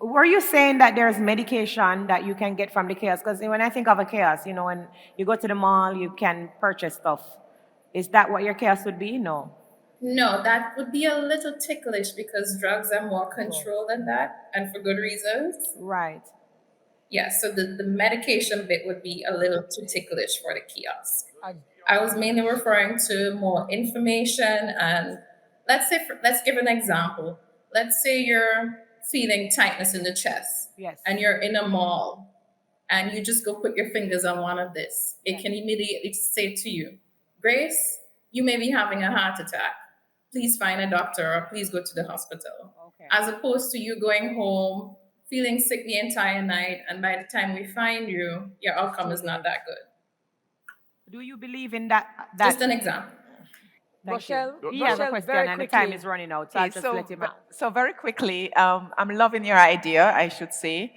Were you saying that there's medication that you can get from the kiosk? Because when I think of a kiosk, when you go to the mall, you can purchase stuff. Is that what your kiosk would be? No. No, that would be a little ticklish because drugs are more controlled than that, and for good reasons. Right. Yeah, so the medication bit would be a little too ticklish for the kiosk. I was mainly referring to more information, and let's give an example. Let's say you're feeling tightness in the chest, yes, and you're in a mall, and you just go put your fingers on one of this. It can immediately say to you, Grace, you may be having a heart attack. Please find a doctor or please go to the hospital. Okay. As opposed to you going home, feeling sick the entire night, and by the time we find you, your outcome is not that good. Do you believe in that? Just an example. Rochelle, He has a question and the time is running out, so I'll just let him out. So very quickly, I'm loving your idea, I should say.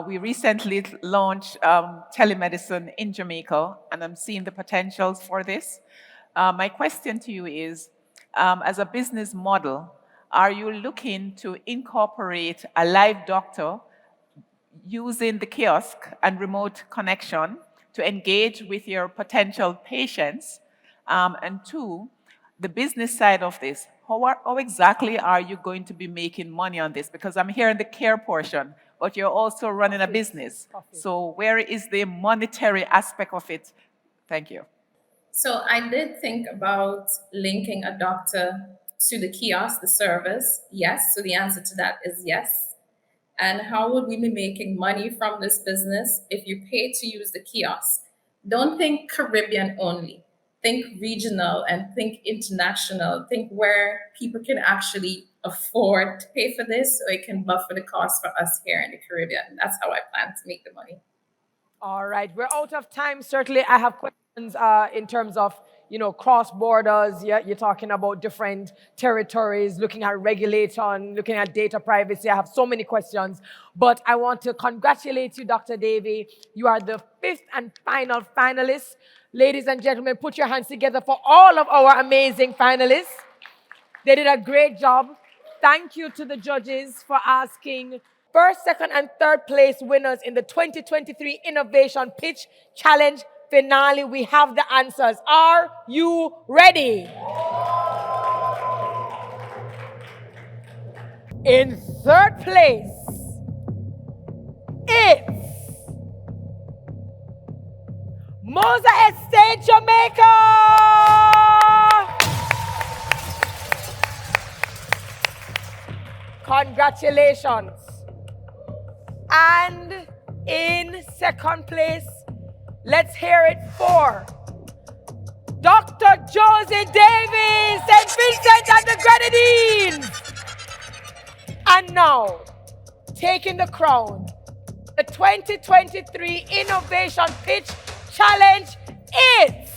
We recently launched telemedicine in Jamaica, and I'm seeing the potentials for this. My question to you is, as a business model, are you looking to incorporate a live doctor using the kiosk and remote connection to engage with your potential patients? And two, the business side of this, how exactly are you going to be making money on this? Because I'm hearing the care portion, but you're also running a business. So where is the monetary aspect of it? Thank you. So I did think about linking a doctor to the kiosk, the service. Yes. So the answer to that is yes. And how would we be making money from this business if you pay to use the kiosk? Don't think Caribbean only. Think regional and think international. Think where people can actually afford to pay for this so it can buffer the cost for us here in the Caribbean. That's how I plan to make the money. All right, we're out of time. Certainly, I have questions in terms of, cross borders. You're talking about different territories, looking at regulation, looking at data privacy. I have so many questions, but I want to congratulate you, Dr. Davy. You are the 5th and final finalist. Ladies and gentlemen, put your hands together for all of our amazing finalists. They did a great job. Thank you to the judges for asking first, second, and third place winners in the 2023 Innovation Pitch Challenge Finale. We have the answers. Are you ready? In third place, it's Mosa Estate, Jamaica! Congratulations. And in second place, let's hear it for Dr. Josie Davis, St. Vincent and the Grenadines. And now, taking the crown, the 2023 Innovation Pitch Challenge, it's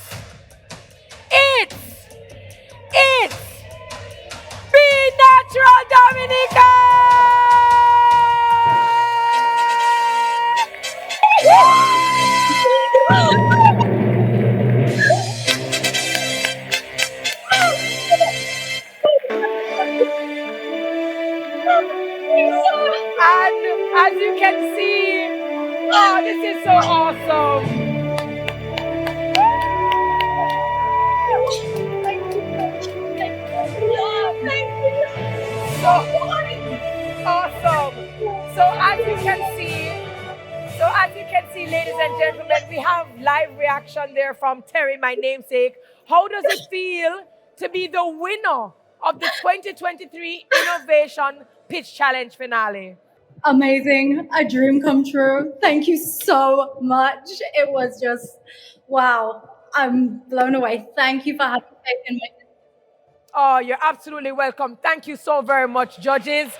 Be Natural Dominica! And as you can see, oh, this is so awesome. So awesome. So as you can see, ladies and gentlemen, we have live reaction there from Terry, my namesake. How does it feel to be the winner of the 2023 Innovation Pitch Challenge Finale? Amazing, a dream come true. Thank you so much. It was just, wow, I'm blown away. Thank you for having taken my. Oh, you're absolutely welcome. Thank you so very much, judges.